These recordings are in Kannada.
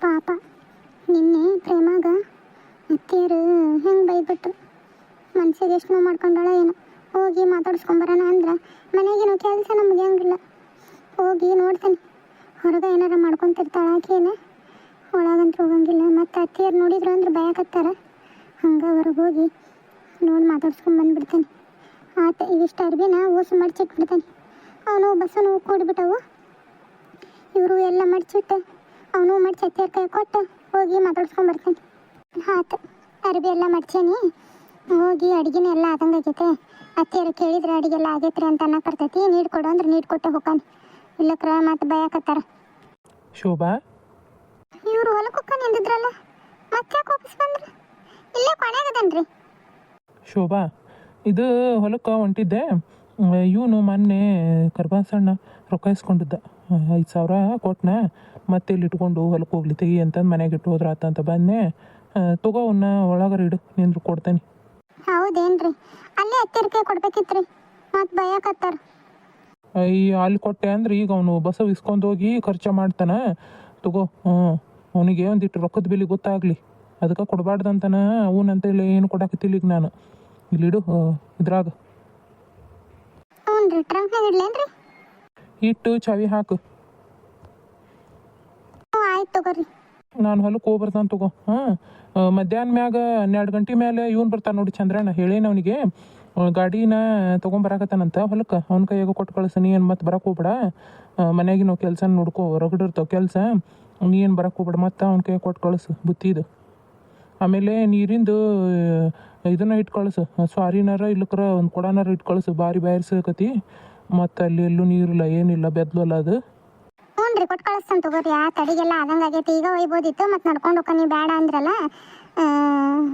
ಪಾಪ ನಿನ್ನೆ ಪ್ರೇಮಾಗ ಅತ್ತೆಯರು ಹೆಂಗೆ ಬೈಬಿಟ್ರು. ಮನ್ಸಿಗೆ ಎಷ್ಟು ನೋವು ಮಾಡ್ಕೊಂಡಾಳ ಏನೋ. ಹೋಗಿ ಮಾತಾಡ್ಸ್ಕೊಂಬರೋಣ ಅಂದ್ರೆ ಮನೆಗೇನೋ ಕೆಲಸ ನಮಗೆ ಹಂಗಿಲ್ಲ. ಹೋಗಿ ನೋಡ್ತೇನೆ, ಹೊರಗೆ ಏನಾರ ಮಾಡ್ಕೊತಿರ್ತಾಳ ಆಕೇನೆ, ಒಳಗಂತೂ ಹೋಗಂಗಿಲ್ಲ. ಮತ್ತು ಅತ್ತೆಯರು ನೋಡಿದ್ರು ಅಂದ್ರೆ ಭಯಕತ್ತಾರ. ಹಂಗೆ ಹೊರಗೆ ಹೋಗಿ ನೋಡಿ ಮಾತಾಡ್ಸ್ಕೊಂಡು ಬಂದುಬಿಡ್ತೇನೆ. ಆತ ಇವಿಷ್ಟು ಅರ್ಬಿನ ಓಸು ಮಡ್ಚಿಟ್ಬಿಡ್ತೇನೆ. ಅವನು ಬಸ್ಸನ್ನು ಕೂಡಿಬಿಟ್ಟವು. ಇವರು ಎಲ್ಲ ಮಡ್ಚಿಟ್ಟು ಅವನು ಮಡ್ಚಿ ಅತ್ತೆಯರ ಕೈ ಕೊಟ್ಟು ಹೋಗಿ ಮಾತಾಡ್ಸ್ಕೊಂಬರ್ತೇನೆ. ಆತು ಅರ್ಬಿ ಎಲ್ಲ ಮಡ್ಚೇನಿ. ಹೋಗಿ ಅಡುಗೆನ ಎಲ್ಲ ಆದಂಗಾಗೈತೆ. ಅತ್ತೆಯರು ಕೇಳಿದ್ರೆ ಅಡುಗೆಲ್ಲ ಆಗೈತ್ರಿ ಅಂತ ಅನ್ನಕ್ಕೆ ಬರ್ತೈತಿ. ನೀರು ಕೊಡು ಅಂದ್ರೆ ನೀರು ಕೊಟ್ಟು ಹೋಗಾನೆ. ಇಲ್ಲಕ್ರ ಮತ್ತು ಭಯಕತ್ತಾರ. ಶೋಭಾ, ಇವರು ಹೊಲಕ್ಕೆ ನಿಂದಿದ್ರಲ್ಲ, ಮತ್ತೆ ವಾಪಸ್ ಬಂದ್ರು. ಇಲ್ಲೇ ಕೊನೆಗದನ್ರಿ. ಶೋಭಾ, ಇದು ಹೊಲಕ್ಕೆ ಹೊಂಟಿದ್ದೆ. ಇವನು ಮೊನ್ನೆ ಕರ್ಬಾಸಣ್ಣ ರೊಕ್ಕ ಇಸ್ಕೊಂಡಿದ್ದ 5,000 ಕೊಟ್ಟನ. ಮತ್ತೆ ಇಲ್ಲಿ ಇಟ್ಕೊಂಡು ಹೊಲಕ್ಕೆ ಹೋಗ್ಲಿ ತೆಗಿ ಅಂತಂದು ಮನೆಗೆ ಇಟ್ಟು ಹೋದ್ರ ಆತಂತ ಬಂದೆ. ತಗೋ ಅವನ್ನ ಒಳಗರ ಇಡು, ನಿಂದ್ರು ಕೊಡ್ತೇನೆ. ಹೌದೇನ್ರಿ? ಅಲ್ಲೇ ಅತ್ತೆಯರ್ಕೆ ಕೊಡ್ಬೇಕಿತ್ರಿ, ಮತ್ತು ಭಯಕತ್ತಾರ. ಅಯ್ಯ, ಅಲ್ಲಿ ಕೊಟ್ಟೆ ಅಂದ್ರೆ ಈಗ ಅವನು ಬಸವ್ ಇಸ್ಕೊಂಡು ಹೋಗಿ ಖರ್ಚು ಮಾಡ್ತಾನೆ. ತಗೋ, ಅವನಿಗೆ ಒಂದಿಟ್ಟು ರೊಕ್ಕದ ಬೆಲೆ ಗೊತ್ತಾಗಲಿ, ಅದಕ್ಕೆ ಕೊಡಬಾರ್ದಂತಾನ. ಅವನಂತ ಇಲ್ಲ ಏನು ಕೊಡಾಕತ್ತಿಲ್ಲ ಈಗ ನಾನು. ಇಲ್ಲಿಡು ಇದ್ರಾಗ. ಹ್ಞೂ ರೀ, ಟ್ರಂಕ್ನಾಗ ಇಡ್ಲೇನ್ರಿ? ಇಟ್ಟು ಚಾವಿ ಹಾಕು. ಹ್ಞೂ ಆಯ್ತು ತಗೋರಿ. ನಾನು ಹೊಲಕ್ಕೆ ಹೋಗಿ ಬರ್ತಾನೆ ತಗೋ. ಮಧ್ಯಾಹ್ನ ಮ್ಯಾಗ 12 ಗಂಟೆ ಮೇಲೆ ಇವನು ಬರ್ತಾನೆ ನೋಡಿ, ಚಂದ್ರಣ್ಣ. ಹೇಳೇನು ಅವನಿಗೆ ಗಾಡಿನ ತೊಗೊಂಬರಾಕತ್ತಾನಂತ ಹೊಲಕ್ಕೆ. ಅವ್ನ ಕೈಯಾಗ ಕೊಟ್ಟು ಕಳಿಸ. ನೀ ಏನು ಮತ್ತೆ ಬರಕ್ಕೆ ಹೋಗ್ಬೇಡ, ಮನೆಯಾಗಿ ನಾವು ಕೆಲಸ ನೋಡ್ಕೋ. ಹೊರಗಡಿರ್ತಾವೆ ಕೆಲಸ, ನೀ ಏನು ಬರಕ್ಕೆ ಹೋಗ್ಬೇಡ. ಮತ್ತು ಅವ್ನ ಕೈಯಾಗ ಕೊಟ್ಟು ಕಳಿಸು ಬುತ್ತಿದು. ಆಮೇಲೆ ನೀರಿಂದು ಇದನ್ನ ಇಟ್ಟು ಕಳಿಸು, ಸ್ವಾರಿನಾರ ಇಲ್ಲಕ್ರ ಒಂದು ಕೊಡನಾರ ಇಟ್ಟು ಕಳಿಸು. ಭಾರಿ ಬಾಯಿರ್ಸಕತಿ, ಮತ್ತು ಅಲ್ಲಿ ಎಲ್ಲೂ ನೀರಿಲ್ಲ ಏನಿಲ್ಲ, ಬೆದ್ಲು ಅಲ್ಲ ಅದು. ಹ್ಞೂ ರೀ, ಕೊಟ್ಟು ಕಳಿಸ್ತಾನೆ ತಗೋರಿ. ಆ ತಡಿಗೆಲ್ಲ ಆದಂಗೆ ಆಗೈತಿ. ಈಗ ಒಯ್ಬೋದಿತ್ತು, ಮತ್ತು ನಡ್ಕೊಂಡು ಹೋಗ ನೀವು ಬೇಡ ಅಂದ್ರಲ್ಲ.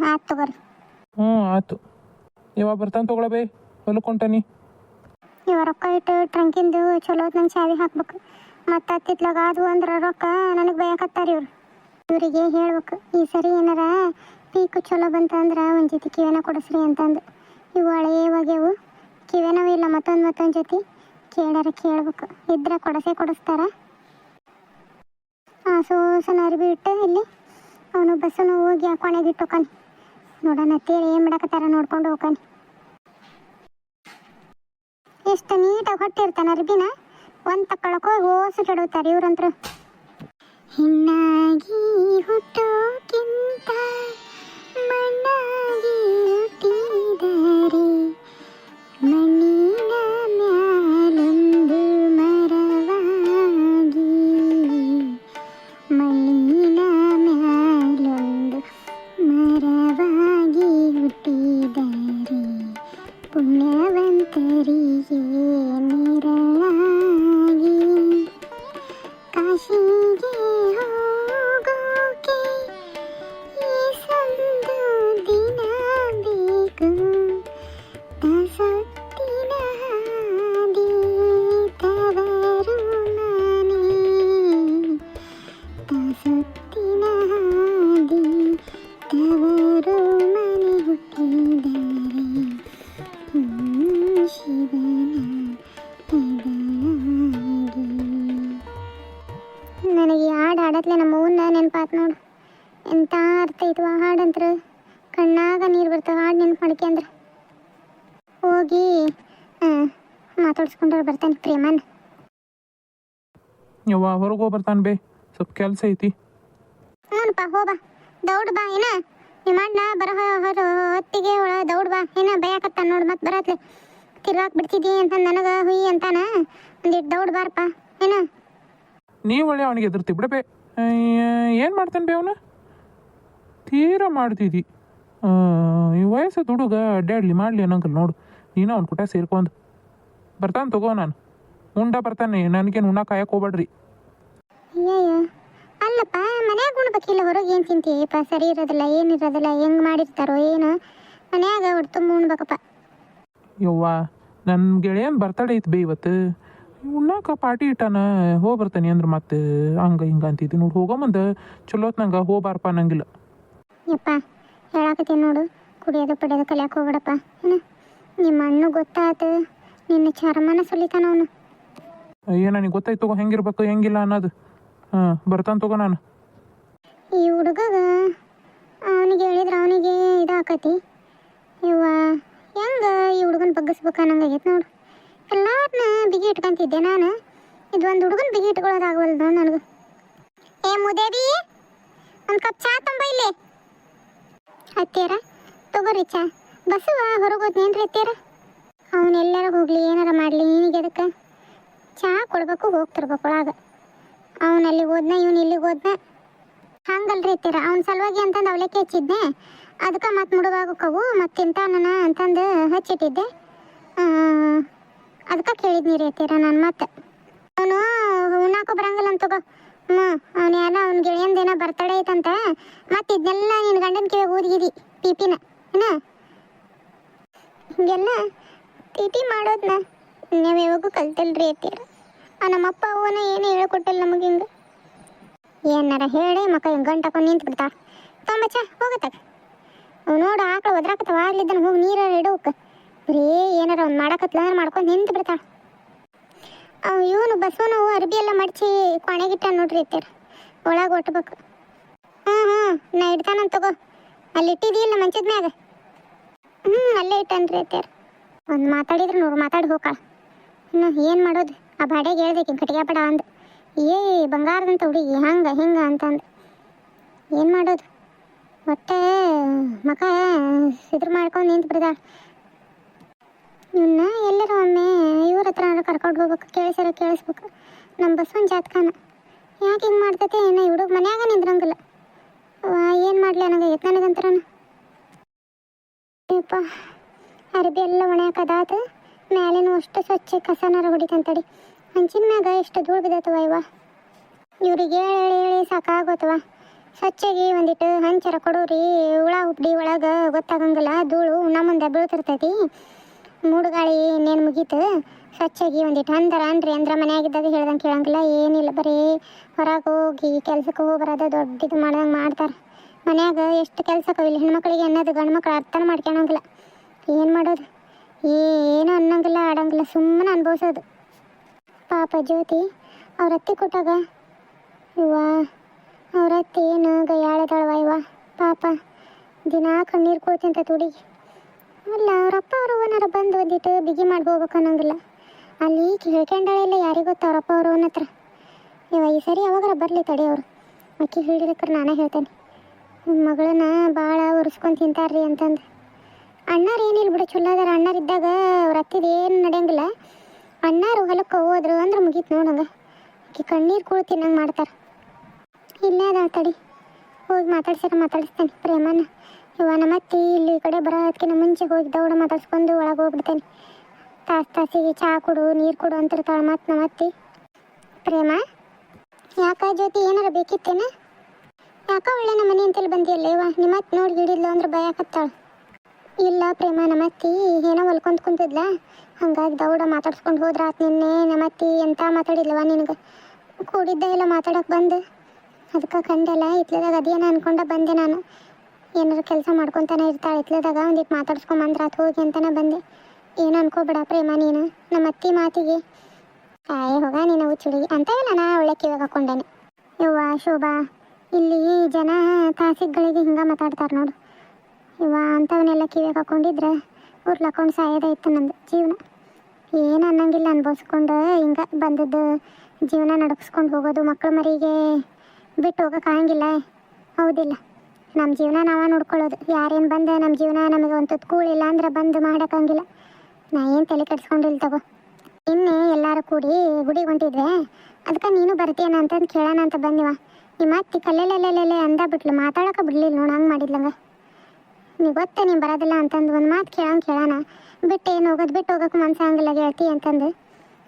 ಆಯ್ತು ತಗೋರಿ. ಆಯ್ತು. ಯಾವಾಗ ಬರ್ತಾನೆ ತಗೊಳಬೇ, ಹೊಲಕ್ಕೆ ಹೊಂಟಾನಿ. ಇವ ರೊಕ್ಕ ಇಟ್ಟು ಟ್ರಂಕಿಂದು ಚಲೋ ನಂಗೆ ಚಾವಿ ಹಾಕ್ಬೇಕು. ಮತ್ತು ಹತ್ತಿತ್ಲಾಗ ಅದು ಅಂದ್ರೆ ರೊಕ್ಕ ನನಗೆ ಭಯಕತ್ತಾರ ಇವ್ರು. ಇವರಿಗೆ ಹೇಳ್ಬೇಕು, ಈ ಸರಿ ಏನಾರ ಪೀಕು ಚಲೋ ಬಂತಂದ್ರೆ ಒಂದು ಜೊತೆ ಕಿವೆನ ಕೊಡಿಸ್ರಿ ಅಂತಂದು. ಇವು ಹಳೆಯವಾಗ್ಯವು, ಕಿವೆನೂ ಇಲ್ಲ. ಮತ್ತೊಂದು ಜೊತೆ ಕೇಳಾರ ಕೇಳ್ಬೇಕು. ಇದ್ರೆ ಕೊಡಿಸ್ತಾರ. ಸೋಸನ ಅರ್ಬಿ ಇಟ್ಟು ಇಲ್ಲಿ ಅವನು ಬಸ್ಸನ್ನು ಹೋಗಿ ಆ ಕೊನೆಗೆ ಇಟ್ಟು ಹೋಗಾನೆ. ನೋಡೋಣ ತೇಳಿ ಏನು ಮಾಡಕತ್ತಾರ ನೋಡ್ಕೊಂಡು ಹೋಗಾನೆ. ಎಷ್ಟು ನೀಟಾಗಿ ಹೊಟ್ಟಿರ್ತಾನೆ ಅರ್ಬಿನ. ಒಂದು ತಕ್ಕೊಳಕ್ಕೆ ಓಸು ಕೆಡುತ್ತಾರೆ ಇವ್ರಂತ್ರ. ಹೆಣ್ಣಾಗಿ ಹುಟ್ಟೋಕ್ಕಿಂತ ಮಣ್ಣಾಗಿ ಹುಟ್ಟಿದರೆ ಮಣ್ಣಿನ ಮ್ಯಾಲೊಂದು ಮರವಾಗಿ, ಮಣ್ಣಿನ ಮ್ಯಾಲೊಂದು ಮರವಾಗಿ ಹುಟ್ಟಿದರೆ ಪುಣ್ಯವಂತರಿಗೆ ನಿರಳಾಗಿ. ಕಾಶಿಗೆ ಹೋಗೋಕೆ ಎಷ್ಟೊಂದು ದಿನ ಬೇಕು, ಸೊತ್ತಿನ ಹಾದಿ ತವರು ಮನೆ, ಸೊತ್ತಿನ ಹಾದಿ ತವರು ಮನೆ ಹುಟ್ಟಿದರೆ ಶಿವನ ಇದರಾಗಿ. ನನಗೆ ಈ ಹಾಡು ಹಾಡತ್ಲೆ ನಮ್ಮ ಅವ್ವನ್ನ ನೆನಪಾತ್ ನೋಡು. ಎಂಥ ಅರ್ಥ ಐತು ಆ ಹಾಡಂತ್ರ. ಕಣ್ಣಾಗ ನೀರು ಬರ್ತಾವೆ ಹಾಡು ನೆನಪು ಮಾಡ್ಕೆ ಅಂದ್ರೆ. ಹೋಗಿ ಮಾತಾಡ್ಸ್ಕೊಂಡ್ರೆ ಬರ್ತಾನೆ ಪ್ರೇಮನ್. ಯವ್ವ, ಹೊರಗೆ ಹೋಗಿ ಬರ್ತಾನೆ ಬೇ, ಸ್ವಲ್ಪ ಕೆಲಸ ಐತಿ. ಹ್ಞೂನಪ್ಪ, ಹೋಬಾ, ದೌಡ್ ಬಾ. ಏನ ನಿಮ್ಮ ಅಣ್ಣ ಬರೋ ಹೊತ್ತಿಗೆ ದೌಡ್ ಬಾ. ಏನ ಭಯಕತ್ತಾನ ನೋಡು, ಮತ್ತೆ ಬರತ್ಲೆ ತಿರ್ಗಾಕ್ ಬಿಡ್ತಿದ್ದಿ ಅಂತ ನನಗೆ ಹುಯಿ ಅಂತಾನ. ಒಂದಿಟ್ಟು ದೌಡ್ ಬಾರಪ್ಪ. ಏನ ನೀವು ಒಳ್ಳೆ ಅವನಿಗೆ ಎದುರ್ತಿ ಬಿಡಬೇ. ಏನು ಮಾಡ್ತಾನೆ ಬೇ ಅವನು? ತೀರಾ ಮಾಡ್ತಿದ್ದಿ. ಈ ವಯಸ್ಸು ಹುಡುಗ ಅಡ್ಡಾಡ್ಲಿ ಮಾಡಲಿ ಅನ್ನಂಗಲ್ಲ ನೋಡು. ನೀನು ಅವ್ನ ಕುಟ ಸೇರ್ಕೊಂಡು ಬರ್ತಾನೆ ತಗೋ. ನಾನು ಉಂಡ ಬರ್ತಾನೆ, ನನಗೇನು ಉಣ್ಣ ಕಾಯಕ್ಕೆ ಹೋಗ್ಬೇಡ್ರಿ. ಅಯ್ಯಯ್ಯ, ಅಲ್ಲಪ್ಪ ಮನ್ಯಾಗ ಉಣ್ಬೇಕಿಲ್ಲ, ಹೊರಗೆ ಏನು ತಿಂತೀಯಪ್ಪ? ಸರಿ ಇರೋದಿಲ್ಲ, ಏನಿರೋದಿಲ್ಲ, ಹೆಂಗೆ ಮಾಡಿರ್ತಾರೋ ಏನು. ಮನ್ಯಾಗ ಹೊಟ್ಟು ತುಂಬ ಉಣ್ಬೇಕಪ್ಪ. ಯವ್ವ, ನನ್ನ ಗೆಳೆಯನ್ ಬರ್ತಡೇ ಐತಿ ಬೇ ಇವತ್ತು. ಉಣ್ಣಾಕ ಪಾರ್ಟಿ ಇಟ್ಟಾನ, ಹೋಗಿ ಬರ್ತಾನೆ ಅಂದ್ರೆ ಮತ್ತೆ ಹಂಗೆ ಹಿಂಗೆ ಅಂತಿದ್ದಿ ನೋಡಿ. ಹೋಗೋ ಚಲೋ ನಂಗೆ ಹೋಗ್ಬಾರಪ್ಪ ಅನ್ನಂಗಿಲ್ಲ. ಯಪ್ಪ ಹೇಳಾಕತ್ತೀನಿ ನೋಡು, ಕುಡಿಯೋದು ಪಡಿಯೋದು ಕಲಿಯಾಕೆ ಹೋಗ್ಬೇಡಪ್ಪ. ಏನು ನಿಮ್ಮ ಅಣ್ಣ ಗೊತ್ತಾಯ್ತು, ನಿನ್ನ ಚರ್ಮನ ಸುಲಿತಾನ ಅವನು. ಅಯ್ಯ, ನನಗೆ ಗೊತ್ತಾಯ್ತು ಹೆಂಗಿರ್ಬೇಕು ಹೆಂಗಿಲ್ಲ ಅನ್ನೋದು. ಹಾಂ ಬರ್ತಾನೆ ತಗೋ ನಾನು. ಈ ಹುಡುಗಗ ಅವನಿಗೆ ಹೇಳಿದ್ರೆ ಅವನಿಗೆ ಇದಾಕತಿ. ಇವ ಹೆಂಗೆ ಈ ಹುಡುಗನ ಬಗ್ಗಿಸ್ಬೇಕು ಅನ್ನಂಗಾಗೈತೆ ನೋಡು. ಎಲ್ಲಾರನ್ನ ಬಿಗಿ ಇಟ್ಕೊಂತಿದ್ದೆ ನಾನು, ಇದು ಒಂದು ಹುಡುಗನ ಬಿಗಿ ಇಟ್ಕೊಳ್ಳೋದಾಗವಲ್ದು ನನಗೆ. ಏ ಮುದೇವಿ, ಒಂದು ಕಪ್ ಚಾ ತಂಬ ಇಲ್ಲಿ. ಹತ್ತೀರ ತಗೋರಿ ಚಾ. ಬಸ್ಸು ಹೊರಗೆ ಹೋದ್ನೇನ್ರಿ ಹತ್ತೀರ? ಅವನೆಲ್ಲರ ಹೋಗ್ಲಿ ಏನಾರ ಮಾಡಲಿ, ನಿನಗೆ ಅದಕ್ಕೆ ಚಾ ಕೊಡ್ಬೇಕು, ಹೋಗ್ತಿರ್ಬೇಕು ಒಳಗ. ಅವನು ಅಲ್ಲಿಗೆ ಹೋದ್ನ, ಇವನು ಇಲ್ಲಿಗೆ ಹೋದ್ನ, ಹಂಗಲ್ರಿ ಹತ್ತೀರ. ಅವ್ನ ಸಲುವಾಗಿ ಅಂತಂದು ಅವಲಕ್ಕಿ ಹಚ್ಚಿದ್ದೆ, ಅದಕ್ಕೆ ಮತ್ತೆ ಮುಡುವಾಗಕ್ಕವು ಮತ್ತು ತಿಂತಾನ ಅಂತಂದು ಹಚ್ಚಿಟ್ಟಿದ್ದೆ. ಅದಕ್ಕೆ ಕೇಳಿದ್ನಿ ರೀ ಹತ್ತೀರ ನಾನು. ಮತ್ತೆ ಅವನು ಉಣ್ಣಾಕೋ ಬರಂಗಿಲ್ಲ ಅಂತಗೋ. ಅವನು ಯಾರ ಅವ್ನ ಗೆಳೆಯಂದೇನೋ ಬರ್ತಡೇ ಐತಂತ, ಮತ್ತು ಇದನ್ನೆಲ್ಲ ನಿನ್ನ ಗಂಡನ ಕಿವಿಗೆ ಊದಿಗಿದಿ ಪಿಪಿನ ಏನ ಹಿಂಗೆಲ್ಲ ಟಿ ಮಾಡೋದನ್ನ ನೀವು ಯಾವಾಗೂ ಕಲ್ತಿಲ್ರಿ ಹತ್ತೀರ. ನಮ್ಮಪ್ಪ ಅವನ ಏನು ಹೇಳ್ಕೊಟ್ಟಿಲ್ಲ ನಮಗೆ. ಹಿಂಗೆ ಏನಾರ ಹೇಳಿ ಮಕ್ಕ ಹಿಂಗೆ ಗಂಟಕೊಂಡು ನಿಂತು ಬಿಡ್ತಾಳೆ. ತೊಂಬಚ್ಚ ಹೋಗತ್ತಾಗ ಅವು ನೋಡು, ಆಕಳು ಒದ್ರಾಕತ್ತವ, ಆಗ್ಲಿದ್ದಾನೆ ಹೋಗಿ ನೀರಾರ ಇಡೋಕೆ. ಬರೀ ಏನಾರ ಒಂದು ಮಾಡಕತ್ಲ ಅಂದ್ರೆ ಮಾಡ್ಕೊಂಡು ನಿಂತು ಬಿಡ್ತಾಳೆ. ಇವನು ಬಸವನು ಅರ್ಬಿ ಎಲ್ಲ ಮಡಚಿ ಕೊನೆಗಿಟ್ಟ ನೋಡ್ರಿ ಇತ್ತೀರ, ಒಳಗೆ ಒಟ್ಬೇಕು. ನಾ ಇಡ್ತಾನಂತ ತಗೋ. ಅಲ್ಲಿ ಇಟ್ಟಿದ್ದೀಲ್ಲ ಮಂಚದ ಮ್ಯಾಗ, ಅಲ್ಲೇ ಇಟ್ಟನ್ರಿ ಇತ್ತೀರ. ಒಂದು ಮಾತಾಡಿದ್ರೆ ನೋಡು ಮಾತಾಡಿ ಹೋಗಾಳ. ಇನ್ನು ಏನು ಮಾಡೋದು, ಆ ಬಾಡೆಗೆ ಹೇಳ್ದಕ್ಕೆ ಕಟ್ಟಿಗೆ ಬಡ ಅಂದು, ಏ ಬಂಗಾರದಂತ ಹುಡುಗಿ ಹಂಗೆ ಹಿಂಗೆ ಅಂತಂದು ಏನು ಮಾಡೋದು. ಒಟ್ಟೆ ಮಕ ಇದ್ರ ಮಾಡ್ಕೊಂಡು ನಿಂತು ಬಿಡ್ದಾಳ. ಇವನ್ನ ಎಲ್ಲರೂ ಒಮ್ಮೆ ಇವ್ರ ಹತ್ರ ಕರ್ಕೊಂಡು ಹೋಗ್ಬೇಕು, ಕೇಳಿಸ್ಬೇಕು. ನಮ್ಮ ಬಸವನ ಜಾತಕನ ಯಾಕೆ ಹಿಂಗೆ ಮಾಡ್ತೈತೆ ಏನೋ. ಹುಡುಗ ಮನ್ಯಾಗ ನಿಂದ್ರಂಗಿಲ್ಲ, ಏನು ಮಾಡಲಿ ಅನ್ನಂಗಾಗೈತೆ ನನಗಂತರ. ಯಪ್ಪ ಅರ್ಬಿ ಎಲ್ಲ ಒಣಯಾಕದಾತು, ಮ್ಯಾಲೇನು ಅಷ್ಟು ಸ್ವಚ್ಛ ಕಸನಾರ ಹೊಡಿತಂತಡಿ. ಹಂಚಿನ ಮ್ಯಾಗ ಎಷ್ಟು ಧೂಳು ಬಿದ್ದತವ ಇವ. ಇವ್ರಿಗೆ ಹೇಳಿ ಸಾಕಾಗೋತವ. ಸ್ವಚ್ಛಗೆ ಒಂದಿಟ್ಟು ಹಂಚರ ಕೊಡೋರಿ, ಹುಳ ಹುಬ್ಡಿ ಒಳಗೆ ಗೊತ್ತಾಗಂಗಿಲ್ಲ, ಧೂಳು ಉಣ್ಣ ಮುಂದೆ ಬೀಳ್ತಿರ್ತೈತಿ. ಮೂಡುಗಾಳಿ ಇನ್ನೇನು ಮುಗೀತು. ಸ್ವಚ್ಛಗೆ ಒಂದಿಟ್ಟು ಅಂದ್ರಿ ಅಂದ್ರೆ ಮನೆಯಾಗಿದ್ದಾಗ ಹೇಳ್ದಂಗೆ ಕೇಳಂಗಿಲ್ಲ, ಏನಿಲ್ಲ. ಬರೀ ಹೊರಗೆ ಹೋಗಿ ಕೆಲ್ಸಕ್ಕೆ ಹೋಗಿ ಬರೋದು ದೊಡ್ಡದು ಮಾಡ್ದಂಗೆ ಮಾಡ್ತಾರೆ. ಮನ್ಯಾಗ ಎಷ್ಟು ಕೆಲಸಕ್ಕವಿಲ್ಲ ಹೆಣ್ಮಕ್ಳಿಗೆ ಅನ್ನೋದು ಗಂಡು ಮಕ್ಳು ಅರ್ಥನ ಮಾಡ್ಕೊಳಂಗಿಲ್ಲ. ಏನು ಮಾಡೋದು, ಏನು ಅನ್ನಂಗಿಲ್ಲ ಆಡಂಗಿಲ್ಲ, ಸುಮ್ಮನೆ ಅನ್ಭವಿಸೋದು. ಪಾಪ ಜ್ಯೋತಿ ಅವ್ರ ಅತ್ತಿ ಕೊಟ್ಟಾಗ ಇವ ಅವ್ರ ಅತ್ತಿ ಏನು ಗೈಯಾಳದಳವ ಇವ. ಪಾಪ ದಿನ ಕಣ್ಣೀರು ಕೂತಿಂತ ಹುಡುಗಿ. ಅಲ್ಲ ಅವರಪ್ಪ ಅವರು ಏನಾರ ಬಂದು ಒಂದಿಟ್ಟು ಬಿಗಿ ಮಾಡ್ಬೋಬೇಕು ಅನ್ನೋಂಗಿಲ್ಲ. ಅಲ್ಲಿ ಹೇಳ್ಕೊಂಡಾಳೆಲ್ಲ ಯಾರಿಗೂ ಗೊತ್ತು ಅವರಪ್ಪ ಅವರು ಅವನ ಹತ್ರ. ಇವ ಈ ಸರಿ ಯಾವಾಗಾರ ಬರಲಿ ತಡೆ ಅವರು. ಅಕ್ಕಿ ಹೇಳಿದಕ್ರೆ ನಾನೇ ಹೇಳ್ತೇನೆ, ಮಗಳನ್ನ ಭಾಳ ಒರೆಸ್ಕೊಂಡು ತಿಂತಾರ್ರಿ ಅಂತಂದು. ಅಣ್ಣಾರು ಏನಿಲ್ಲ ಬಿಡು, ಚಲೋ ಅದಾರ. ಅಣ್ಣಾರಿದ್ದಾಗ ಅವ್ರ ಅತ್ತಿದ ಏನು ನಡೆಯಂಗಿಲ್ಲ. ಅಣ್ಣಾರು ಹೊಲಕ್ಕೆ ಹೋದ್ರು ಅಂದ್ರೆ ಮುಗೀತು ನೋಡಂಗೆ. ಆಕಿ ಕಣ್ಣೀರು ಕೂಳು ತಿನ್ನಂಗೆ ಮಾಡ್ತಾರೆ. ಇಲ್ಲೇ ಅದ ತಡಿ, ಹೋಗಿ ಮಾತಾಡಿಸ್ತೇನೆ ಪ್ರೇಮನ. ಇವ ನಮ್ಮತ್ತಿ ಇಲ್ಲಿ ಈ ಕಡೆ ಬರೋದಕ್ಕಿಂತ ಮುಂಚೆ ಹೋಗಿ ದೌಡ ಮಾತಾಡ್ಸ್ಕೊಂಡು ಒಳಗೆ ಹೋಗ್ಬಿಡ್ತೇನೆ. ತಾಸಿಗೆ ಚಹಾ ಕೊಡು, ನೀರು ಕೊಡು ಅಂತಿರ್ತಾಳೆ ಮತ್ತು ನಮ್ಮತ್ತಿ. ಪ್ರೇಮ ಯಾಕ ಜ್ಯೋತಿ ಏನಾರ ಬೇಕಿತ್ತೇನ? ಯಾಕ ಒಳ್ಳೆ ನಮ್ಮ ಮನೆ ಅಂತೇಳಿ ಬಂದಿಯಲ್ಲ ಇವ, ನಿಮ್ಮತ್ತೆ ನೋಡಿ ಹಿಡಿದ್ಲು ಅಂದ್ರೆ ಭಯಕತ್ತಾಳೆ. ಇಲ್ಲ ಪ್ರೇಮ, ನಮ್ಮತ್ತಿ ಏನೋ ಹೊಲ್ಕೊಂತ ಕುಂತಿದ್ಲ, ಹಂಗಾಗಿ ದೌಡ ಮಾತಾಡ್ಸ್ಕೊಂಡು ಹೋದ್ರ ಆತು. ನಿನ್ನೆ ನಮ್ಮತ್ತಿ ಎಂತ ಮಾತಾಡಿಲ್ವ ನಿನಗೆ, ಕೂಡಿದ್ದ ಎಲ್ಲ ಮಾತಾಡೋಕೆ ಬಂದು ಅದಕ್ಕೆ ಕಂಡೆಲ್ಲ. ಇತ್ಲದಾಗ ಅದೇನ ಅನ್ಕೊಂಡ ಬಂದೆ ನಾನು. ಏನಾರು ಕೆಲಸ ಮಾಡ್ಕೊತಾನೆ ಇರ್ತಾಳೆ ಇತ್ಲದಾಗ, ಒಂದಿಟ್ಟು ಮಾತಾಡ್ಸ್ಕೊಂಬಂದ್ರೆ ಆತು ಹೋಗಿ ಅಂತಾನೆ ಬಂದೆ. ಏನು ಅನ್ಕೋಬೇಡ ಪ್ರೇಮ ನೀನು ನಮ್ಮ ಅತ್ತಿ ಮಾತಿಗೆ. ಹೋಗ ನೀನು ಹುಚ್ಚುಡುಗಿ ಅಂತವೆಲ್ಲ ನಾ ಒಳ್ಳೆ ಕಿವಾಗ ಹಾಕೊಂಡೇನೆ. ಯವ್ವ ಶೋಭಾ, ಇಲ್ಲಿ ಜನ ತಾಸಿಗಳಿಗೆ ಹಿಂಗೆ ಮಾತಾಡ್ತಾರೆ ನೋಡು. ಇವ ಅಂಥವನ್ನೆಲ್ಲ ಕಿವಿಗೆ ಹಾಕ್ಕೊಂಡಿದ್ರೆ ಉರ್ಲಾಕೊಂಡು ಸಾಯೋದೈತೆ ನಂದು ಜೀವನ. ಏನು ಅನ್ನಂಗಿಲ್ಲ, ಅನ್ಭವಿಸ್ಕೊಂಡು ಹಿಂಗೆ ಬಂದದ್ದು ಜೀವನ ನಡ್ಸ್ಕೊಂಡು ಹೋಗೋದು. ಮಕ್ಕಳು ಮರಿಗೆ ಬಿಟ್ಟು ಹೋಗೋಕ್ಕಾಗಂಗಿಲ್ಲ, ಹೌದಿಲ್ಲ? ನಮ್ಮ ಜೀವನ ನಾವೇ ನೋಡ್ಕೊಳ್ಳೋದು. ಯಾರೇನು ಬಂದು ನಮ್ಮ ಜೀವನ ನಮಗೆ ಒಂದು ಕೂಳಿಲ್ಲ ಅಂದ್ರೆ ಬಂದು ಮಾಡೋಕ್ಕಂಗಿಲ್ಲ. ನಾ ಏನು ತಲೆ ಕೆಡಿಸ್ಕೊಂಡಿಲ್ಲ ತಗೋ. ಇನ್ನೇ ಎಲ್ಲರೂ ಕೂಡಿ ಗುಡಿಗೆ ಹೊಂಟಿದ್ವಿ, ಅದಕ್ಕೆ ನೀನು ಬರ್ತೀಯನ ಅಂತಂದು ಕೇಳೋಣ ಅಂತ ಬಂದಿವ. ನಿಮ್ಮ ಅತ್ತಿ ಕಲ್ಲೆಲ್ಲೆಲ್ಲೆಲ್ಲೆ ಅಂದ ಬಿಟ್ಲು, ಮಾತಾಡೋಕೆ ಬಿಡಲಿಲ್ಲ ನೋಡು, ಹಂಗೆ ಮಾಡಿದ್ಲಂಗೆ. ನೀವು ಗೊತ್ತ ನೀನು ಬರೋದಿಲ್ಲ ಅಂತಂದು ಒಂದು ಮಾತು ಕೇಳೋಣ ಬಿಟ್ಟು ಏನು ಹೋಗೋದು, ಬಿಟ್ಟು ಹೋಗೋಕೆ ಮನ್ಸು ಹಂಗಿಲ್ಲ ಗೆಳತಿ ಅಂತಂದು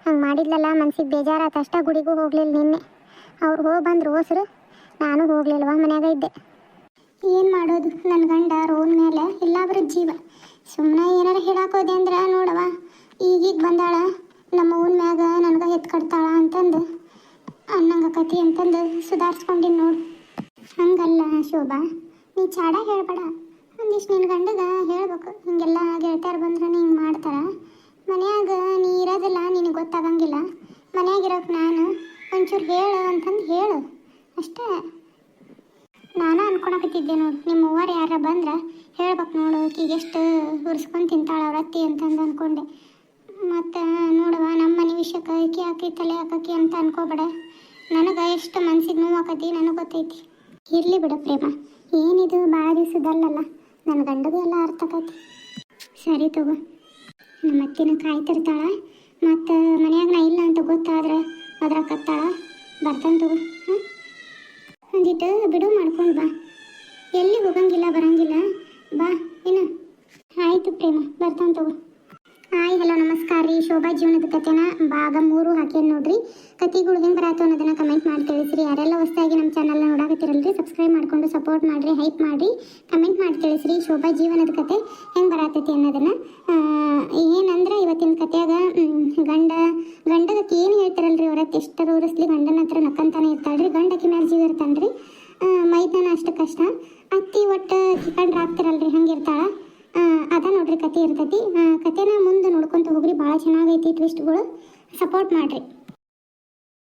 ಹಂಗೆ ಮಾಡಿದ್ಲಲ್ಲ. ಮನ್ಸಿಗೆ ಬೇಜಾರಾತ ಅಷ್ಟ. ಗುಡಿಗೂ ಹೋಗಲಿಲ್ಲ ನಿನ್ನೆ. ಅವ್ರು ಹೋಗಿ ಬಂದರು ಹೋಸ್ರು, ನಾನು ಹೋಗಲಿಲ್ವ, ಮನ್ಯಾಗ ಇದ್ದೆ. ಏನು ಮಾಡೋದು, ನನ್ನ ಗಂಡ ರೋನ್ ಮೇಲೆ ಇಲ್ಲ ಬರೋ ಜೀವ. ಸುಮ್ಮನೆ ಏನಾರು ಹೇಳಾಕೋದೆ ಅಂದ್ರೆ ನೋಡವ ಈಗೀಗ ಬಂದಾಳ ನಮ್ಮ ಊನ ಮ್ಯಾಗ ನನಗೆ ಎತ್ತು ಕಟ್ತಾಳ ಅಂತಂದು ಅನ್ನಂಗಕತಿ ಅಂತಂದು ಸುಧಾರಿಸ್ಕೊಂಡಿನಿ ನೋಡು. ಹಂಗಲ್ಲ ಶೋಭಾ, ನೀ ಚಾಡ ಹೇಳ್ಬೇಡ. ಒಂದಿಷ್ಟು ನಿನ್ನ ಗಂಡಗೆ ಹೇಳ್ಬೇಕು, ಹಿಂಗೆಲ್ಲ ಗೆಳತಿಯರು ಬಂದ್ರೆ ಹಿಂಗೆ ಮಾಡ್ತಾರ. ಮನ್ಯಾಗ ನೀ ಇರೋದಿಲ್ಲ, ನಿನಗೆ ಗೊತ್ತಾಗಂಗಿಲ್ಲ. ಮನ್ಯಾಗಿರೋಕೆ ನಾನು ಒಂಚೂರು ಹೇಳು ಅಂತಂದು ಹೇಳು. ಕುಂತಿದ್ದೆ ನೋಡಿ. ನಿಮ್ಮ ಅವ್ವಾರು ಯಾರ ಬಂದ್ರೆ ಹೇಳ್ಬೇಕು ನೋಡು, ಆಕಿಗೆ ಎಷ್ಟು ಉರ್ಸ್ಕೊಂಡು ತಿಂತಾಳೆ ಅವ್ರ ಅತ್ತಿ ಅಂತಂದು ಅಂದ್ಕೊಂಡೆ. ಮತ್ತು ನೋಡುವ ನಮ್ಮ ಮನೆ ವಿಷಯಕ್ಕೆ ಆಕಿ ತಲೆ ಹಾಕಿ ಅಂತ ಅನ್ಕೋಬೇಡ. ನನಗೆ ಎಷ್ಟು ಮನ್ಸಿಗೆ ನೋವು ಆಕತಿ ನನಗೆ ಗೊತ್ತೈತಿ. ಇರಲಿ ಬಿಡ ಪ್ರೇಮ, ಏನಿದು ಭಾಳ ದಿವಸದಲ್ಲಲ್ಲ, ನನ್ನ ಗಂಡಗೂ ಎಲ್ಲ ಅರ್ಥ ಆಕತಿ. ಸರಿ ತಗೋ, ನಮ್ಮ ಅತ್ತಿನ ಕಾಯ್ತಿರ್ತಾಳ. ಮತ್ತು ಮನ್ಯಾಗ ನಾ ಇಲ್ಲ ಅಂತ ಗೊತ್ತಾದ್ರೆ ಅದ್ರ ಕತ್ತಾಳ. ಬರ್ತಾನೆ ತಗೋ. ಹಾಂ, ಒಂದಿಟ್ಟು ಬಿಡು ಮಾಡ್ಕೊಂಡು ಬಾ. ಎಲ್ಲಿ ಹೋಗಂಗಿಲ್ಲ ಬರಂಗಿಲ್ಲ, ಬಾ ಏನು. ಆಯಿತು ಪ್ರೇಮ, ಬರ್ತಾನೆ ತಗೋ. ಹಾಯ್ ಹಲೋ ನಮಸ್ಕಾರ ರೀ. ಶೋಭಾ ಜೀವನದ ಕಥೆನ ಭಾಗ 3 ಹಾಕೇನು ನೋಡ್ರಿ. ಕತೆಗಳು ಹೆಂಗೆ ಬರಾತು ಅನ್ನೋದನ್ನ ಕಮೆಂಟ್ ಮಾಡಿ ತಿಳಿಸ್ರಿ. ಯಾರೆಲ್ಲ ಹೊಸದಾಗಿ ನಮ್ಮ ಚಾನಲ್ನ ನೋಡಾಕತ್ತಿರಲ್ರಿ, ಸಬ್ಸ್ಕ್ರೈಬ್ ಮಾಡ್ಕೊಂಡು ಸಪೋರ್ಟ್ ಮಾಡಿರಿ, ಹೈಪ್ ಮಾಡಿರಿ, ಕಮೆಂಟ್ ಮಾಡಿ ತಿಳಿಸ್ರಿ ಶೋಭಾ ಜೀವನದ ಕತೆ ಹೆಂಗೆ ಬರಾತೈತಿ ಅನ್ನೋದನ್ನ. ಏನಂದ್ರೆ ಇವತ್ತಿನ ಕತೆಯಾಗ ಗಂಡಗಕ್ಕೆ ಏನು ಹೇಳ್ತಾರಲ್ರಿ, ಅವ್ರತ್ತೆ ಎಷ್ಟರ ಉರಿಸ್ಲಿ ಗಂಡನ ಹತ್ರ ನಕ್ಕಂತಾನೆ ಇರ್ತಾಳ್ರಿ. ಗಂಡಕ್ಕೆ ಮೇಲೆ ಜೀವ ಇರ್ತಾನ್ರಿ. ಮೈದಾನ ಅಷ್ಟು ಕಷ್ಟ. ಅತ್ತಿ ಒಟ್ಟು ಚಿಕಂಡ್ರ ಆಗ್ತಿರಲ್ರಿ, ಹಂಗಿರ್ತಾಳ. ಅದ ನೋಡ್ರಿ ಕತೆ ಇರ್ತೈತಿ. ಕತೆನ ಮುಂದೆ ನೋಡ್ಕೊಂತ ಹೋಗ್ರಿ, ಭಾಳ ಚೆನ್ನಾಗೈತಿ ಟ್ವಿಸ್ಟ್ಗಳು. ಸಪೋರ್ಟ್ ಮಾಡಿರಿ.